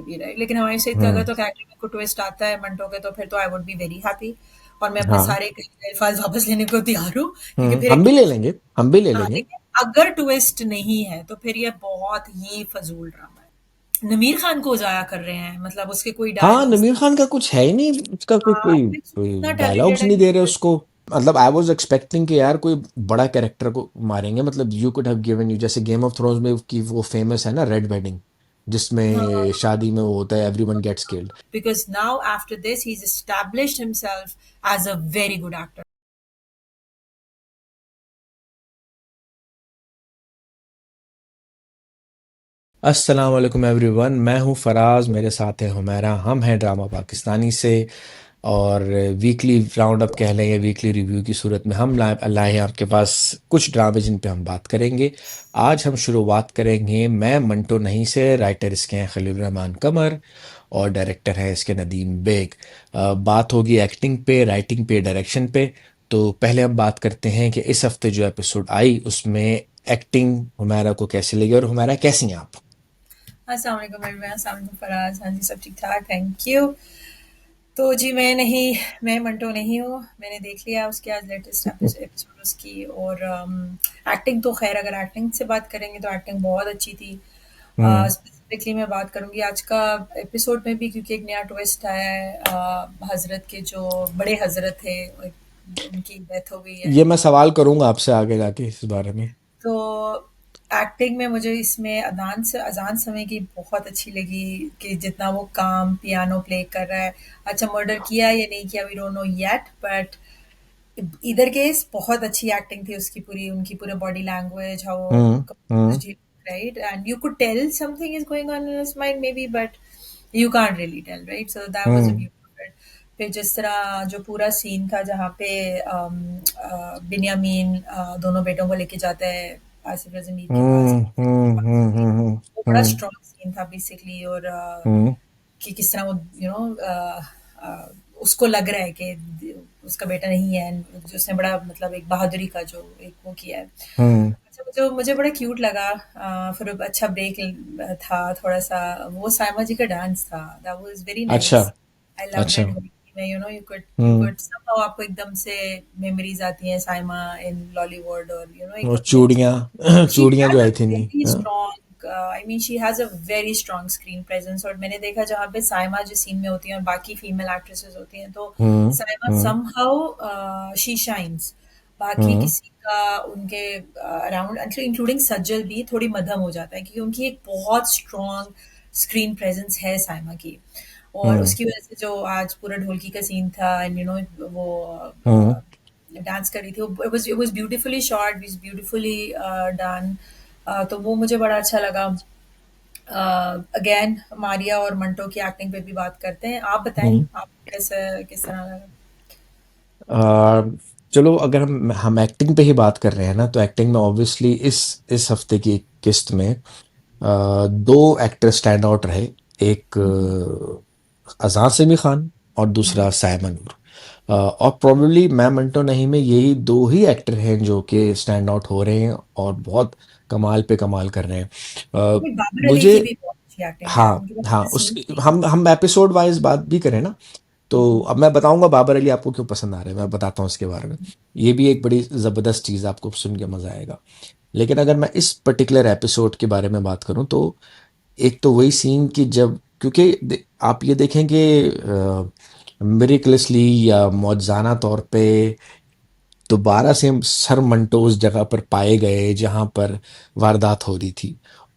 भी, राइट? लेकिन हमारी सेहत का अगर हम्म। तो कैरेक्टर में कोई ट्विस्ट आता है मंटो के, तो फिर तो I would be very happy, और मैं अपने हाँ। सारे अल्फाज वापस लेने को तैयार हूँ, क्योंकि फिर एक हम भी ले ट्विस्ट। लेंगे, हम भी ले हाँ, लेंगे। लेकिन अगर ट्विस्ट नहीं है तो फिर ये बहुत ही फजूल ड्रामा है। नमीर खान को जाया कर रहे हैं, मतलब उसके कोई हाँ, डायलॉग्स। नमीर खान का कुछ है ही नहीं, उसका कोई हाँ, कोई कोई इतना डायलॉग्स टैलेंटेड है नहीं दे रहे ये। उसको। मतलब आई वाज एक्सपेक्टिंग कि यार कोई बड़ा कैरेक्टर को मारेंगे, मतलब you could have given you, जैसे गेम ऑफ थ्रोन्स में की वो फेमस है ना रेड वेडिंग, जिसमें हाँ, शादी में वो होता है everyone gets killed. because now after this he's established himself as a very good actor. अस्सलाम वालेकुम एवरीवन, मैं हूं फराज, मेरे साथ है हुमैरा, हम हैं ड्रामा पाकिस्तानी से। और वीकली राउंड अप कह लें या वीकली रिव्यू की सूरत में हम लाए हैं आपके पास कुछ ड्रामे जिन पे हम बात करेंगे। आज हम शुरुआत करेंगे मैं मंटो नहीं से। राइटर इसके हैं खलील रहमान कमर और डायरेक्टर है इसके नदीम बेग। बात होगी एक्टिंग पे, राइटिंग पे, डायरेक्शन पे। तो पहले हम बात करते हैं कि इस हफ्ते जो एपिसोड आई उसमें एक्टिंग हुमैरा को कैसी लगी, और हुमैरा कैसी हैं आप? अस्सलाम वालेकुम एवरीवन, अस्सलाम वालेकुम फराज। हाँ जी, सब ठीक ठाक, थैंक यू। तो जी मैं मंटो नहीं हूँ। मैंने देख लिया उसकी आज लेटेस्ट एपिसोड उसकी, और एक्टिंग तो खैर, अगर एक्टिंग से बात करेंगे तो एक्टिंग बहुत अच्छी थी। हम्म। स्पेसिफिकली मैं बात करूंगी आज का एपिसोड में भी, क्योंकि एक नया ट्विस्ट आया है। हजरत के जो बड़े हजरत थे, उनकी डेथ हो गई है। ये मैं सवाल करूंगा आपसे आगे जाके इस बारे में। तो एक्टिंग में मुझे इसमें अजान समय की बहुत अच्छी लगी, कि जितना वो काम पियानो प्ले कर रहा है। अच्छा, मर्डर किया या नहीं किया, we don't know yet, but इधर केस बहुत अच्छी एक्टिंग थी उसकी, पूरी उनकी पूरे body language, how hmm. Hmm. Right, and you could tell something is going on in his mind maybe, but you can't really tell, right? So that was a hmm. Beautiful. फिर जिस तरह जो पूरा scene था जहाँ पे बिन्यामीन दोनों बेटों को लेके जाता है आसिफ रज़ा मीर के पास, हम्म। हम्म। हम्म। हम्म। वो बड़ा हम्म। स्ट्रॉन्ग सीन था बेसिकली। और हम्म। कि किस तरह वो उसको लग रहा है कि उसका बेटा नहीं है, and जो उसने बड़ा मतलब एक बहादुरी का जो एक वो किया है। हम्म। अच्छा, मुझे मुझे बड़ा क्यूट लगा। फिर अच्छा ब्रेक था थोड़ा सा, वो साइमा जी का डांस था, दैट वाज वेरी अच्छा। नाइस। आई लव्ड अच्छा। इट। में यू हम्म। कुड समहाउ, आपको एकदम से मेमोरीज आती हैं साइमा इन लॉलीवुड, और एक वो अपनी अच्छी। चूड़ियाँ शी चूड़ियाँ जो हैज अ आई थी नहीं, वेरी हाँ? Strong, I mean she has a very strong screen presence. और मैंने देखा जहाँ पे साइमा जिस सीन में होती हैं और बाकी फीमेल एक्ट्रेसेस होती हैं, तो हम्म। Saima hmm. Somehow she shines. बाकी हम्म। किसी का उनके अराउंड, इंक्लूडिंग सज्जल भी थोड़ी मध्यम हो जाता है, क्योंकि उनकी एक बहुत स्ट्रॉन्ग स्क्रीन प्रेजेंस है साइमा की। और हम्म। उसकी वजह से जो आज पूरा ढोलकी का सीन था, एंड वो हम्म। डांस कर रही थी, वो it was beautifully shot, it beautifully done. तो वो मुझे बड़ा अच्छा लगा। अगेन मारिया और मंटो की एक्टिंग पे भी बात करते हैं। आप बताएं, हम्म। आप कैसे, किस तरह लगा? आ, चलो, अगर हम एक्टिंग पे ही बात कर रहे हैं ना, तो एक्टिंग में ऑब्वियसली इस हफ्ते की किस्त में दो एक्टर स्टैंड आउट रहे। एक अजान सेमी खान और दूसरा साइमन नूर। और प्रोबेबली मैं मंटो नहीं में यही दो ही एक्टर हैं जो कि स्टैंड आउट हो रहे हैं और बहुत कमाल पे कमाल कर रहे हैं। बाबर अली मुझे, की भी बहुत अच्छी एक्टिंग है, हाँ उनके पास हाँ, जो उस सीन थी। हम एपिसोड वाइज बात भी करें ना, तो अब मैं बताऊंगा बाबर अली आपको क्यों पसंद आ रहे हैं, मैं बताता हूँ इसके बारे में। ये भी एक बड़ी ज़बरदस्त चीज़, आपको सुन के मज़ा आएगा। लेकिन अगर मैं इस पर्टिकुलर एपिसोड के बारे में बात करूँ, तो एक तो वही सीन कि जब, क्योंकि आप ये देखें कि मिरेकलसली या मौजज़ाना तौर पे दोबारा से सर मंटो उस जगह पर पाए गए जहां पर वारदात हो रही थी।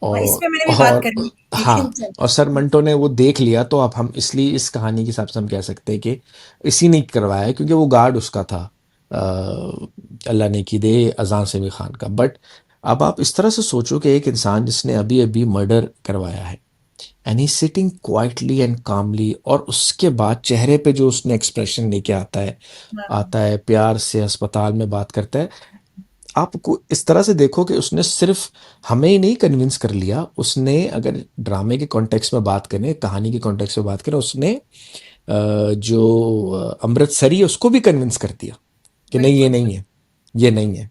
हाँ, इस और पे मैंने भी बात और करनी थी, लेकिन हाँ, और सर मंटो ने वो देख लिया, तो अब हम इसलिए इस कहानी के हिसाब से हम कह सकते हैं कि इसी ने करवाया है, क्योंकि वो गार्ड उसका था। अल्लाह ने की दे अजान सेमी खान का। बट अब आप इस तरह से सोचो कि एक इंसान जिसने अभी अभी मर्डर करवाया है, and he sitting quietly and calmly, और उसके बाद चेहरे पे जो उसने एक्सप्रेशन लेके हाँ, आता है प्यार से, अस्पताल में बात करता है। आपको इस तरह से देखो कि उसने सिर्फ हमें ही नहीं कन्विंस कर लिया, उसने, अगर ड्रामे के कॉन्टेक्स्ट में बात करें, कहानी के कॉन्टेक्स्ट में बात करें, उसने जो अमृतसरी है उसको भी कन्विंस कर दिया कि नहीं, ये बिल्कुल। नहीं है, ये नहीं है।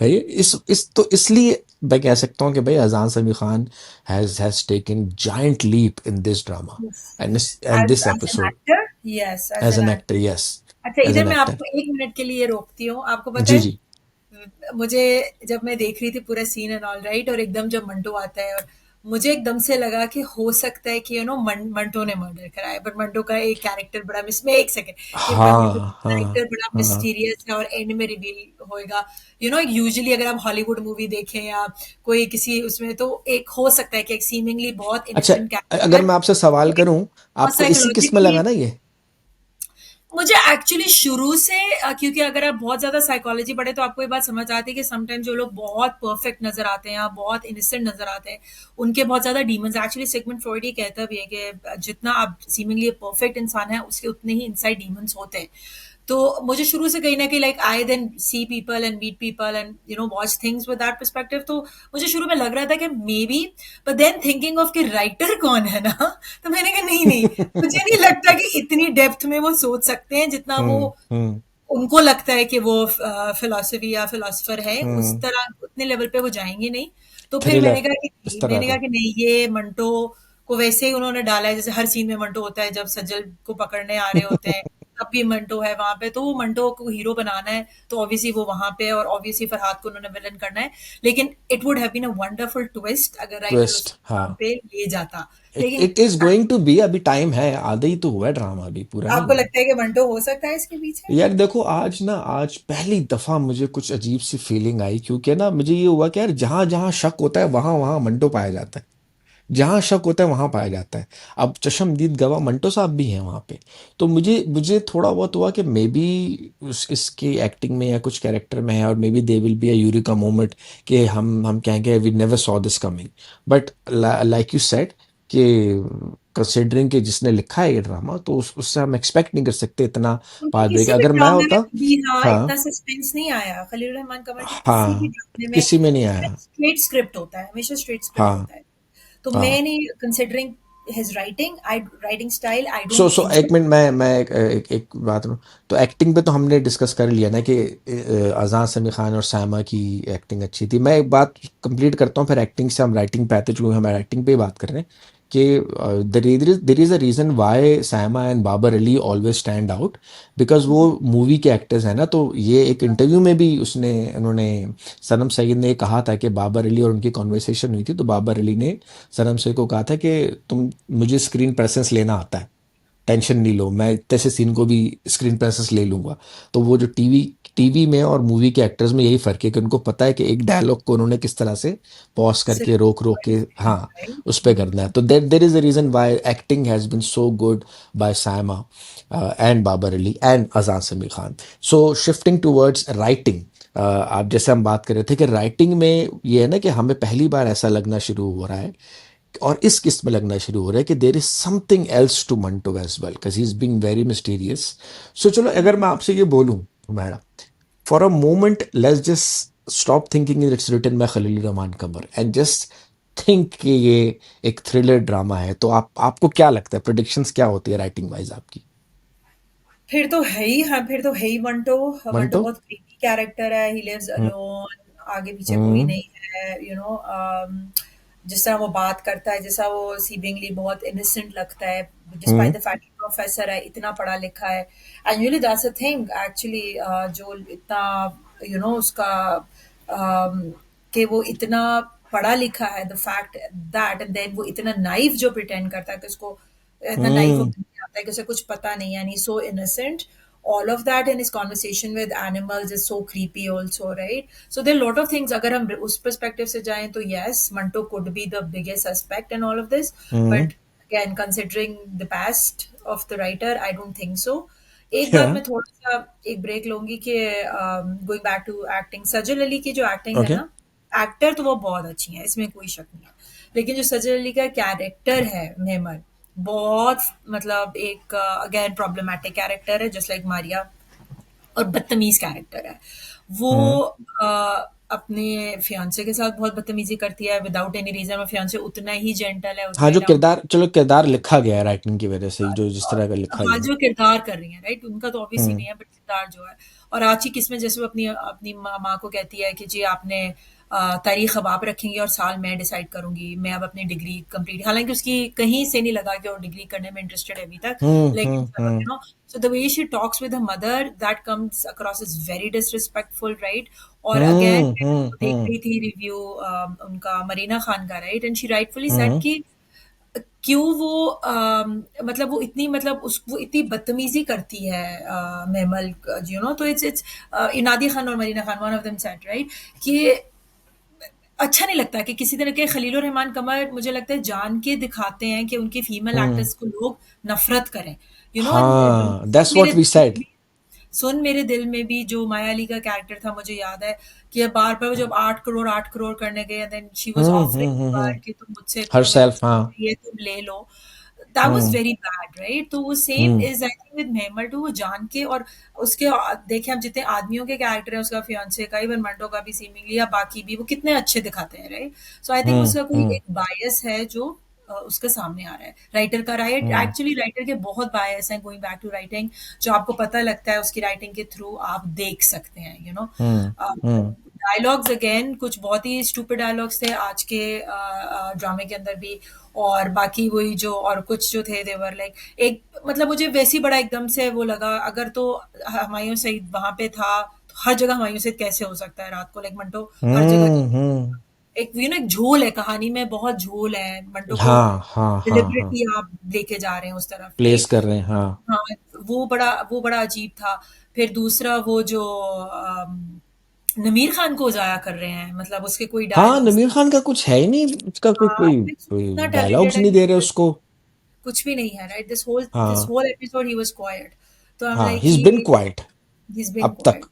है ये इस तो इसलिए मैं कह सकता हूँ कि भाई Azan Sami Khan has taken giant leap in this drama Yes. And As this as an episode actor, yes, as as an an actor. Actor, yes, अच्छा, एज इधर एन मैं एक्टर। आपको 1 मिनट के लिए रोकती हूँ। आपको पता जी है, जी। मुझे जब मैं देख रही थी पूरा सीन एंड ऑल राइट, और एकदम जब मंटो आता है, और मुझे एकदम से लगा कि हो सकता है कि मंटो ने मर्डर करा है, बट मंटो का एक कैरेक्टर बड़ा मिस में, एक सेकंड, कि मंटो हाँ का कैरेक्टर हाँ बड़ा हाँ। मिस्टीरियस है और एंड में रिवील होएगा। यूजुअली अगर आप हॉलीवुड मूवी देखें या कोई किसी उसमें, तो एक हो सकता है कि एक सीमिंगली बहुत अच्छा, इनोसेंट अगर कैरेक्टर मैं आपसे सवाल एक करूं, बहुत आपको इसी किस्म में साइकोलॉजिकली। लगा ना ये? मुझे एक्चुअली शुरू से क्योंकि अगर आप बहुत ज्यादा साइकोलॉजी पढ़े तो आपको ये बात समझ आती है कि समटाइम जो लोग बहुत परफेक्ट नजर आते हैं या बहुत इनिसेंट नजर आते हैं, उनके बहुत ज्यादा डीमंस, एक्चुअली सिगमंड फ्रॉइड ये कहता भी है कि जितना आप सीमिंगली परफेक्ट इंसान है, उसके उतने ही इनसाइड डीमंस होते हैं। तो मुझे शुरू से कहीं ना कहीं, like, I then see people and meet people and watch things with that perspective, तो मुझे शुरू में लग रहा था कि maybe, but then thinking of कि राइटर कौन है ना, तो मैंने कहा नहीं नहीं, मुझे नहीं लगता कि इतनी डेप्थ में वो सोच सकते हैं जितना वो, हम्म। उनको लगता है कि वो फिलोसफी या फिलोसफर है, उस हम्म। तरह उतने लेवल पे वो जाएंगे नहीं। तो फिर थ्रिलर इस तरह मैंने कहा का। कि नहीं, ये मंटो को वैसे ही उन्होंने डाला है जैसे हर सीन में मंटो होता है, जब सज्जल को पकड़ने आ रहे होते हैं तब भी मंटो है वहां पे, तो वो मंटो को हीरो बनाना है, तो ऑब्वियसली वो वहां पे है, और ऑब्वियसली फरहाद को उन्होंने विलन करना है। लेकिन it would have been a wonderful twist अगर राइटर ट्विस्ट, उसको हाँ। वहां पे ले जाता। इट लेकिन it is going to be, अभी टाइम है, आधा ही तो हुआ है ड्रामा, अभी पूरा नहीं आपको हुआ है। लगता है कि मंटो हो सकता है इसके पीछे? यार देखो, आज पहली दफा मुझे कुछ अजीब सी फीलिंग आई, क्योंकि ना मुझे ये हुआ कि यार जहां जहां शक होता है वहां वहां मंटो पाया जाता है। जहां शक होता है वहां पाया जाता है। अब चशमदीद गवाह मंटो साहब भी हैं वहां पे। तो मुझे मुझे थोड़ा बहुत हुआ कि मे बी उस इसकी एक्टिंग में या कुछ कैरेक्टर में है, और maybe they will be a eureka moment कि हम कहेंगे we never saw this coming. But like you said कि कंसिडरिंग कि जिसने लिखा है ये ड्रामा, तो उससे हम एक्सपेक्ट नहीं कर सकते इतना उनके पार ब्रेक। किसी भी अगर मैं ड्रामे में होता। कभी, हाँ, हाँ इतना सस्पेंस नहीं आया खलील रहमान कमर के किसी भी हाँ। ड्रामे में। किसी में नहीं आया। स्ट्रेट स्क्रिप्ट होता है, हमेशा स्ट्रेट स्क्रिप्ट हाँ होता है। तो हाँ। मैं नहीं, considering his writing style, I so don't so think एक सो। मिनट, मैं एक बात करूं। तो एक्टिंग पे तो हमने डिस्कस कर लिया ना कि अजान समी खान और सायमा की एक्टिंग अच्छी थी। मैं एक बात कंप्लीट करता हूँ, फिर एक्टिंग से हम राइटिंग पे आते हैं, चूंकि हम एक्टिंग पे ही बात कर रहे हैं कि there is a reason why Saima and Babar Ali always stand out, because वो मूवी के एक्टर्स हैं ना। तो ये एक इंटरव्यू में भी उन्होंने, सनम सईद ने कहा था कि बाबर अली और उनकी कॉन्वर्सेशन हुई थी, तो बाबर अली ने सनम सईद को कहा था कि तुम, मुझे स्क्रीन प्रेजेंस लेना आता है, टेंशन नहीं लो, मैं तैसे सीन को भी स्क्रीन प्रेजेंस ले लूंगा। तो वो जो टीवी टीवी में और मूवी के एक्टर्स में यही फर्क है कि उनको पता है कि एक डायलॉग को उन्होंने किस तरह से पॉज करके, रोक रोक के, हाँ, उस पे करना है। तो there is a reason why acting has been so good by Saima and Babar Ali and Azan Sami Khan. So shifting towards writing, आप जैसे हम बात कर रहे थे कि राइटिंग में ये है ना कि हमें पहली बार ऐसा लगना शुरू हो रहा है, और इस किस्त में लगना शुरू हो रहा है कि there is something else to Manto as well, because he is being very mysterious. So चलो, अगर मैं आपसे ये बोलूं madam, for a moment let's just stop thinking it's written by Khalil Rahman Qamar and just think कि ये एक थ्रिलर ड्रामा है, तो आपको क्या लगता है, प्रोडिक्शंस क्या होती है राइटिंग वाइज आपकी? फिर तो है ही, हाँ, फिर तो है ही मंटो। मंटो मंटो। बहुत क्रीपी कैरेक्टर है, ही लिव्स हम्म। अलोन, आगे पीछे कोई हम्म। नहीं है, जिस तरह वो बात करता है, जैसा वो सीबिंगली बहुत इनोसेंट लगता है, hmm. Despite the fact professor है, इतना पढ़ा लिखा है। एंड यूली दैट्स अ थिंग एक्चुअली, जो इतना उसका, कि वो इतना पढ़ा लिखा है, the fact that, and then वो इतना नाइव जो प्रिटेंड करता है कि उसको इतना नाइव हम्म। आता है कि उसे कुछ पता नहीं है, and he's so innocent. All of that in his conversation with animals is so creepy also, right? So there are a lot of things. अगर हम उस perspective से जाएं तो yes, Manto could be the biggest suspect in all of this. Hmm. But again, considering the past of the writer, I don't think so. एक क्या? बात मैं थोड़ा सा एक ब्रेक लूंगी कि गोइंग बैक टू एक्टिंग, सजल अली की जो एक्टिंग है ओके। ना, एक्टर तो वो बहुत अच्छी है, इसमें कोई शक नहीं है। लेकिन जो सजल अली का कैरेक्टर है मेमन, बहुत, मतलब एक अगेन प्रॉब्लमेटिक कैरेक्टर है, जस्ट लाइक मारिया, और बदतमीज कैरेक्टर है वो। हम्म। अपने फियांसे के साथ बहुत बदतमीजी करती है विदाउट एनी रीजन, और फियांसे उतना ही जेंटल है, उतना हाँ, ही जो डाउन। किरदार, चलो किरदार लिखा गया है राइटिंग की वजह से, जो जिस तरह का लिखा हाँ, गया है। जो किरदार कर रही है राइट, उनका तो ऑब्वियसली हम्म। नहीं है, बट किरदार जो है। और आची किस्में जैसे वो अपनी अपनी माँ को कहती है कि जी आपने तारीख अब आप रखेंगे और साल मैं डिसाइड करूंगी, मैं अब अपनी डिग्री कंप्लीट, हालांकि उसकी कहीं से नहीं लगा कि वो डिग्री करने में इंटरेस्टेड है अभी तक, लेकिन चलो hmm. So the way she talks with her mother that comes across is very disrespectful, right? और अगेन देख हम्म। रही थी रिव्यू उनका मरीना खान का, right, and she rightfully said hmm. कि क्यों वो मतलब वो इतनी मतलब उस वो इतनी बदतमीजी करती है महमल, तो इट्स इनादी खान और Marina Khan, one of them said, right, कि अच्छा नहीं लगता कि किसी तरह के खलीलुर रहमान कमर मुझे लगता है जान के दिखाते हैं कि उनके फीमेल हम्म। एक्टर्स को लोग नफरत करें, एंड हाँ, दैट्स मेरे व्हाट वी दिल में सेड। भी, सुन मेरे दिल में भी जो माया अली का कैरेक्टर था, मुझे याद है कि बार बार वो जब 8 करोड़ करने गए, देन शी वाज ऑफरिंग बार कि तुम मुझसे तुम्हें हरसेल्फ, जितना हाँ। चाहिए तुम ले लो, that was hmm. Very bad, right? तो वो same hmm. Is I think with Mehmal too, वो जान के, और उसके देखें हम जितने आदमियों के कैरेक्टर है, उसका फियांसे का, इवन मंटो का भी सीमिंगली, या बाकी भी, वो कितने अच्छे दिखाते हैं, राइट? सो आई थिंक उसका कोई हम्म। एक बायस है जो उसके सामने आ रहा है राइटर का, राइट? हम्म। एक्चुअली राइटर के बहुत बायस हैं, गोइंग बैक टू राइटिंग, जो आपको पता लगता है उसकी राइटिंग के थ्रू आप देख सकते हैं, हम्म। हम्म। डायलॉग्स अगेन कुछ बहुत ही स्टूपिड डायलॉग्स थे आज के ड्रामे के अंदर भी, और बाकी वही जो और कुछ जो थे देवर लाइक, एक मतलब मुझे वैसे ही बड़ा एकदम से वो लगा, अगर तो हुमायूं सईद वहां पे था तो हर जगह हुमायूं सईद कैसे हो सकता है रात को, लाइक मंटो हर जगह हम्म। एक एक झोल है, कहानी में बहुत झोल है, मंटो को हाँ, हाँ, हाँ, हाँ। डिलिबरेटली आप लेके जा रहे हैं उस तरफ, प्लेस राइट? कर रहे हैं, हाँ। हाँ, वो बड़ा अजीब था। फिर दूसरा वो जो नमीर खान को ज़ाया कर रहे हैं, मतलब उसके कोई हाँ, डायलॉग्स, नमीर खान का कुछ है ही नहीं, उसका कोई हाँ, कोई कोई इतना डायलॉग्स टैलेंटेड है, नहीं दे रहे उसको। कुछ भी नहीं है, राइट? दिस हाँ, होल एपिसोड ही वाज क्वाइट, तो आई एम हाँ, लाइक ही इज बिन ये क्वाइट ही इज बीइंग अब तक। क्वाइट।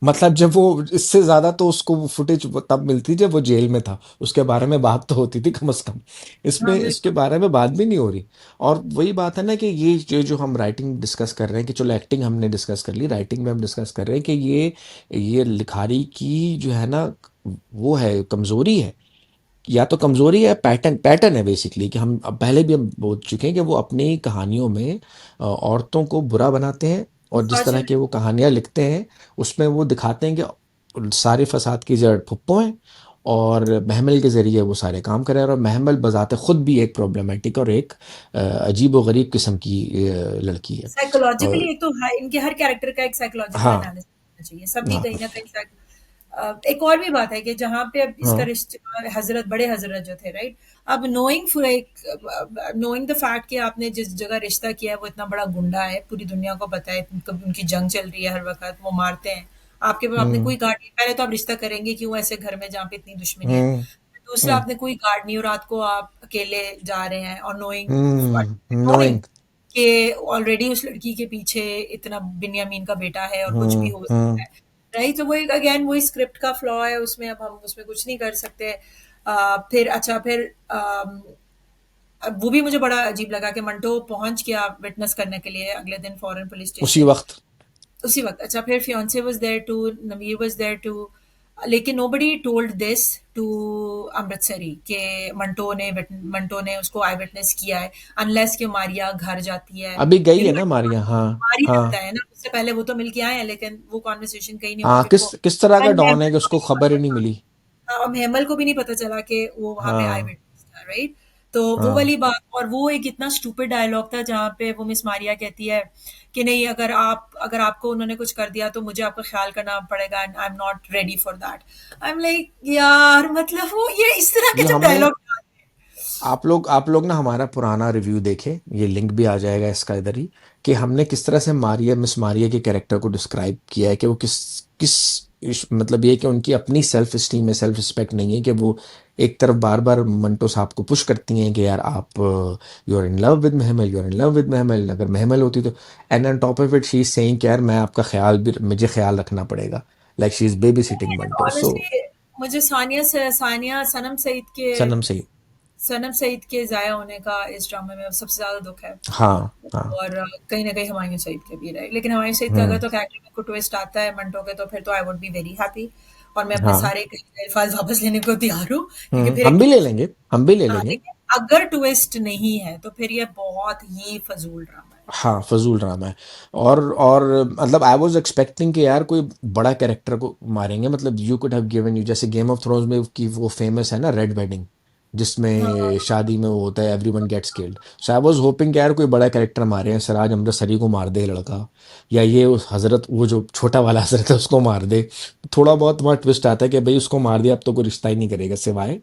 मतलब जब वो इससे ज्यादा तो उसको वो फुटेज तब मिलती जब वो जेल में था, उसके बारे में बात तो होती थी कम से कम। इसमें हाँ, इसके बिल्कुल। बारे में बात भी नहीं हो रही। और वही बात है ना कि ये जो हम राइटिंग डिस्कस कर रहे हैं, कि चलो एक्टिंग हमने डिस्कस कर ली, राइटिंग में हम डिस्कस कर रहे हैं कि ये लिखारी की जो है ना, वो है कमजोरी है। या तो कमजोरी है, पैटर्न पैटर्न है बेसिकली, कि हम अब पहले भी हम बोल चुके हैं कि वो अपनी कहानियों में औरतों को बुरा बनाते हैं, और जिस तरह अनफॉर्चुनेटली की वो कहानियां लिखते हैं उसमें वो दिखाते हैं कि सारे फसाद की जड़ फुप्पो हैं, और महमल के जरिए वो सारे काम कर रहे हैं। और महमल बजाते खुद भी एक प्रॉब्लमेटिक और एक अजीब व गरीब किस्म की लड़की है। साइकोलॉजिकली और एक तो इनके हर कैरेक्टर का एक साइकोलॉजिकल हाँ, एनालिसिस होना चाहिए, सभी हाँ, कहीं ना कहीं एक और भी बात है कि जहाँ पे अब इसका हाँ। रिश्ता हजरत बड़े हजरत जो थे, राइट, अब नोइंग द फैक्ट कि आपने जिस जगह रिश्ता किया है वो इतना बड़ा गुंडा है, पूरी दुनिया को पता है, कभी उनकी जंग चल रही है, हर वक्त वो मारते हैं, आपके पास आपने हम्म। कोई गार्ड नहीं, पहले तो आप रिश्ता करेंगे क्यों ऐसे घर में जहाँ पे इतनी दुश्मनी है, हम्म। दूसरा हम्म। आपने कोई गार्ड नहीं और रात को आप अकेले जा रहे हैं, और नोइंग नोइंग। कि ऑलरेडी उस लड़की के पीछे इतना बिन्यामीन का बेटा है और कुछ भी हम्म। हो सकता हम्म। है, राइट? तो वो एक अगेन वही स्क्रिप्ट का फ्लॉ है उसमें, अब हम उसमें कुछ नहीं कर सकते। फिर अच्छा, फिर अब वो भी मुझे बड़ा अजीब लगा कि मंटो पहुंच गया विटनेस करने के लिए अगले दिन फॉरेन पुलिस उसी स्टेशन, वक्त। उसी वक्त। अच्छा, फिर fiancé was there too, Naveer was there too, लेकिन नोबडी टोल्ड दिस टू अमृतसरी कि मंटो ने उसको आई विटनेस किया है, अनलेस कि मारिया घर जाती है, अभी गई है ना मारिया, हाँ। मारिया हाँ, बताया ना, उससे पहले वो तो मिल के आए हैं, लेकिन वो कॉन्वर्सेशन कहीं नहीं हुआ हाँ, फिर किस वो, किस तरह का एंड डॉन है मेहमल कि को उसको भी नहीं खबर ही पता नहीं था, मिली। हाँ, मेहमल को भी नहीं पता चला कि वो वहां पे आई हाँ, विटनेस था, राइट? तो वो हाँ। वाली बात, और वो एक इतना स्टूपिड डायलॉग था जहाँ पे वो मिस मारिया कहती है कि नहीं, अगर आपको उन्होंने कुछ कर दिया तो मुझे आपका ख्याल करना पड़ेगा, and I am not ready for that. I am like यार, मतलब वो ये इस तरह के ये जब हमने, डायलॉग, आप लोग ना हमारा पुराना रिव्यू देखें, ये लिंक भी आ जाएगा इसका इधर ही, कि हमने किस तरह से मारिया मिस मारिया के कैरेक्टर को डिस्क्राइब किया है, कि वो किस किस मतलब ये कि उनकी अपनी सेल्फ स्टीम है, सेल्फ रिस्पेक्ट नहीं है, कि वो एक तरफ बार बार मंटो साहब को पुश करती हैं कि यार आप you are in love with Mahmal, you are in love with Mahmal, अगर महमल होती तो। And on top of it she is saying कि यार मैं आपका ख्याल भी, मुझे ख्याल रखना पड़ेगा, like she is baby sitting Manto. So honestly मुझे सानिया सनम से ही। सनम सईद के ज़ाया होने का इस ड्रामे में सबसे ज़्यादा दुख है, हाँ, हाँ। और कहीं न कहीं हुमायूं सईद के भी रहे। लेकिन हुमायूं सईद का अगर हम्म। तो कैरेक्टर में कोई ट्विस्ट आता है मंटो के, तो फिर तो I would be very happy, और मैं अपने हाँ। सारे कहे गए अल्फाज वापस लेने को तैयार हूँ, क्योंकि फिर एक हम भी ले ट्विस्ट, लेंगे, हम भी ले हाँ, लेंगे। लेकिन अगर ट्विस्ट नहीं है तो फिर ये बहुत ही फजूल ड्रामा है। हाँ, फ़ज़ूल ड्रामा है। और मतलब आई वाज़ एक्सपेक्टिंग कि यार कोई बड़ा कैरेक्टर को मारेंगे, मतलब you could have given, you जैसे गेम ऑफ थ्रोन्स में की वो फेमस है ना रेड वेडिंग, जिसमें हाँ। शादी में वो होता है everyone gets killed. So I was hoping कि यार कोई बड़ा कैरेक्टर मारे हैं, सिराज अमृतसरी को मार दे ये लड़का, या ये उस हज़रत वो जो छोटा वाला हज़रत है उसको मार दे। थोड़ा बहुत वहाँ ट्विस्ट आता है कि भाई उसको मार दिया अब तो कोई रिश्ता ही नहीं करेगा सिवाय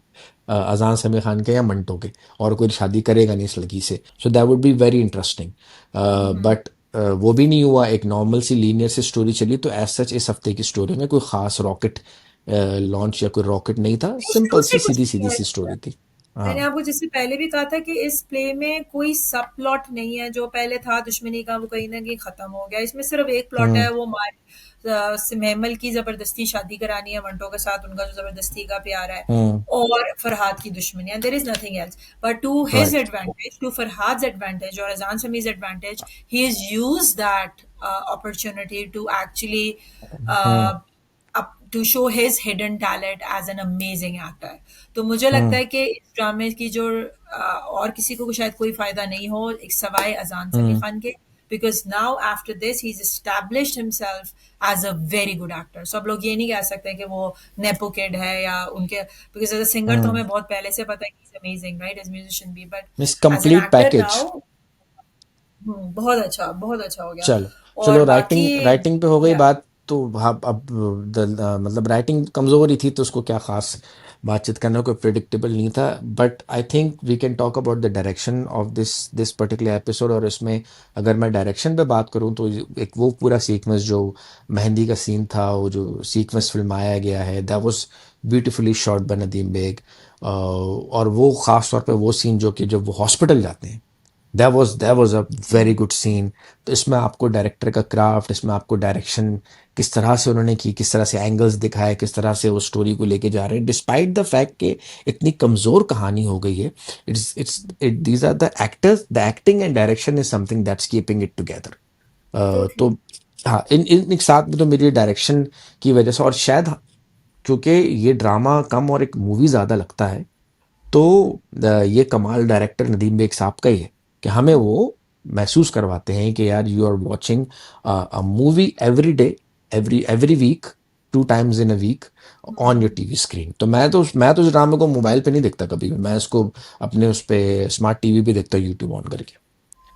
अज़ान समीर खान के या मंटो के, और कोई शादी करेगा नहीं इस लड़की से। So that would be very interesting. Hmm. But वो भी नहीं हुआ, एक नॉर्मल सी लीनियर सी स्टोरी चली। तो एज सच इस हफ्ते की स्टोरी में कोई खास रॉकेट लॉन्च या कोई रॉकेट नहीं था, नहीं, सिंपल शुरू सी से कुछ सीधी सीधी नहीं सी है। स्टोरी थी। हाँ। मैंने आपको जैसे पहले भी कहा था कि इस प्ले में कोई सब प्लॉट नहीं है। जो पहले था दुश्मनी का वो कहीं ना कहीं खत्म हो गया। इसमें सिर्फ एक प्लॉट हम्म। है, वो महमल की जबरदस्ती शादी करानी है मंटो के साथ, उनका जो जबरदस्ती का प्यार है, हम्म। और फरहाद की दुश्मनी, and there is nothing else. But to his right. Advantage, to Farhad's advantage और Azaan Sami's advantage, he is use that opportunity to actually hmm. up to show his hidden talent as an amazing actor. तो मुझे लगता हम्म। है कि इस ड्रामे की जो और किसी को शायद कोई फायदा नहीं हो एक सवाए अजान समी हम्म। खान के, because now after this he's established himself as a very good actor. सब लोग ये नहीं कह सकते कि वो नेपो किड है या उनके, because as a singer तो हम्म। हमें बहुत पहले से पता है कि he's amazing, right, as musician भी, but means as an complete actor package. now बहुत अच्छा हो गया। चलो। और चलो, बाकी राइटिंग राइटिंग पे हो गई या बात। तो हाँ, अब मतलब राइटिंग कमज़ोर ही थी तो उसको क्या ख़ास बातचीत करना, कोई प्रिडिक्टेबल नहीं था। But I think we can talk about the direction of this this particular episode. और इसमें अगर मैं डायरेक्शन पे बात करूँ तो एक वो पूरा सीक्वेंस जो मेहंदी का सीन था, वो जो सीक्वेंस फिल्माया गया है, that was beautifully shot by Nadeem Baig. और वो ख़ास तौर पे वो सीन जो कि जब वो हॉस्पिटल जाते हैं, that was a very good scene. तो इसमें आपको डायरेक्टर का क्राफ्ट, इसमें आपको डायरेक्शन किस तरह से उन्होंने की, किस तरह से एंगल्स दिखाए, किस तरह से वो स्टोरी को लेके जा रहे हैं, डिस्पाइट द फैक्ट कि इतनी कमज़ोर कहानी हो गई है। It these are the actors, the acting and direction is something that's keeping it together. Totally. तो हाँ, इन इन एक साथ में तो मेरी डायरेक्शन की वजह से, और शायद क्योंकि ये ड्रामा कम और एक मूवी ज़्यादा लगता है, तो ये कमाल डायरेक्टर नदीम बेग साहब का ही है कि हमें वो महसूस करवाते हैं कि यार you are watching a movie every day, every every week, 2 times in a week on your TV screen. तो मैं तो इस ड्रामे को मोबाइल पे नहीं देखता कभी भी, मैं इसको अपने उस पे स्मार्ट टीवी पे देखता हूँ, यूट्यूब ऑन करके।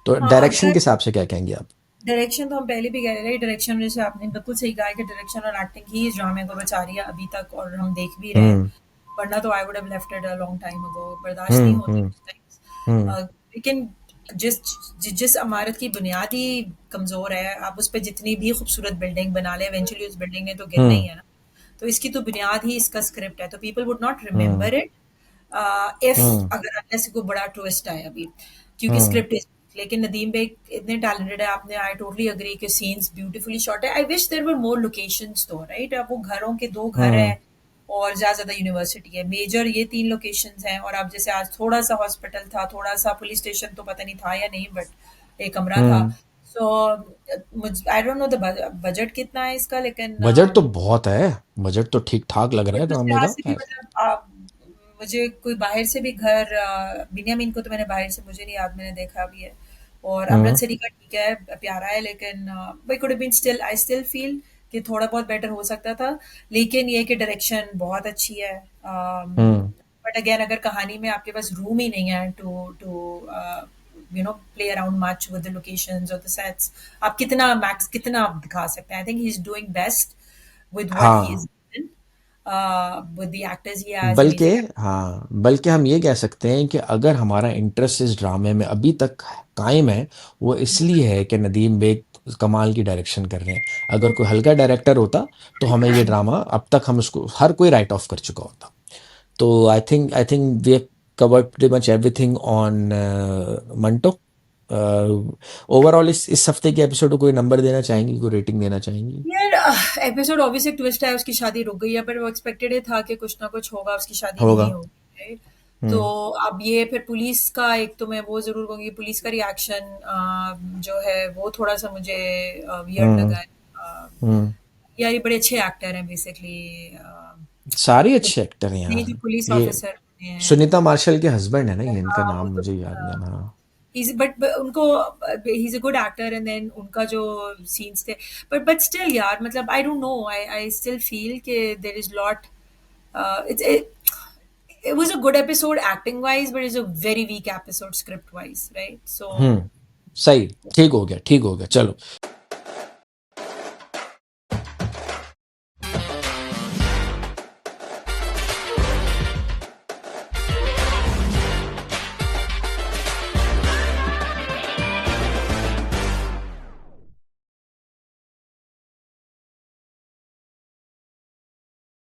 तो हाँ, डायरेक्शन अगर के हिसाब से क्या कहेंगे आप? डायरेक्शन तो हम पहले भी कह रहे थे, डायरेक्शन जैसे आपने बिल्कुल सही कहा है कि डायरेक्शन और एक्टिंग ही इस ड्रामे को बचा रही है अभी तक, और हम देख भी रहे हैं। हम्म। वरना तो I would have left it a long time ago, बर्दाश्त नहीं हम्म। होती हम्म। उस हम्म। टाइम। लेकिन जिस जिस इमारत की बुनियाद ही कमजोर है, आप उस पर जितनी भी खूबसूरत बिल्डिंग बना ले, इवेंचुअली उस बिल्डिंग ने तो गिरना ही हम्म। है ना। तो इसकी तो बुनियाद ही इसका स्क्रिप्ट है, तो people would not hmm. Remember it if, hmm. अगर अनलेस कोई बड़ा ट्विस्ट आए अभी, क्योंकि हम्म। Script is. लेकिन नदीम बेग इतने टैलेंटेड है, आपने, आई टोटली अग्री कि सीन्स ब्यूटीफुली शॉट है। I wish there were more locations तो, राइट। अब वो घरों के दो घर हम्म। हैं और ज्यादा यूनिवर्सिटी है, मेजर ये 3 लोकेशंस हैं। और अब जैसे आज थोड़ा सा हॉस्पिटल था, थोड़ा सा पुलिस स्टेशन तो पता नहीं था या नहीं, बट एक कमरा था। Hmm. So I don't know the budget कितना है इसका, लेकिन बजट तो बहुत है, बजट तो ठीक ठाक लग रहा है बट उस ड्रामे लिहाज का। से भी मतलब मुझे कोई बाहर से भी घर, बिन्यामीन को तो मैंने बाहर से, मुझे नहीं याद, मैंने देखा भी है। और हम्म। अमृतसरी का ठीक है, प्यारा है, लेकिन we could been still, I still feel कि थोड़ा बहुत बेटर हो सकता था। लेकिन ये कि डायरेक्शन बहुत अच्छी है। हम्म। बट अगेन, अगर कहानी में आपके पास रूम ही नहीं है to to play around much with the locations और द सेट्स, आप कितना मैक्स कितना आप दिखा सकते हैं। I think he is doing best with what he is हाँ, given, with the actors he has, बल्कि amazing हाँ, बल्कि हम ये कह सकते हैं कि अगर हमारा इंटरेस्ट इस ड्रामे में अभी तक कायम है, वो इसलिए है कि नदीम बेग कमाल की डायरेक्शन कर रहे हैं। अगर कोई actors. हल्का डायरेक्टर होता तो हमें ये ड्रामा अब तक, हम उसको हर कोई राइट ऑफ कर चुका होता। तो I think we have covered pretty much everything on Manto. Overall इस हफ्ते के एपिसोड को कोई नंबर देना चाहेंगी, कोई रेटिंग देना चाहेंगी? यार, एपिसोड ऑब्वियसली ट्विस्ट है, उसकी शादी रुक गई है, पर वो एक्सपेक्टेड ही था कि कुछ ना कुछ होगा, उसकी शादी होगा। नहीं होगी, राइट। तो हम्म। अब ये फिर पुलिस का, एक तो मैं वो जरूर कहूंगी, पुलिस का रिएक्शन जो है वो थोड़ा सा मुझे वियर्ड हम्म। लगा है। हम्म। यार ये बड़े अच्छे एक्टर हैं बेसिकली, सारे अच्छे एक्टर हैं नहीं यार। जो पुलिस ये ऑफिसर हैं। सुनीता मार्शल के हस्बैंड है ना, ये इनका नाम वो तो मुझे याद नहीं है ना। बट उनको he is a good actor and then उनका जो सीन्स थे, बट स्टिल यार मतलब I don't know, I still feel कि there is lot it's it was a good episode acting wise, but it's a very weak episode script wise, right? So सही, ठीक हो गया, ठीक हो गया, चलो।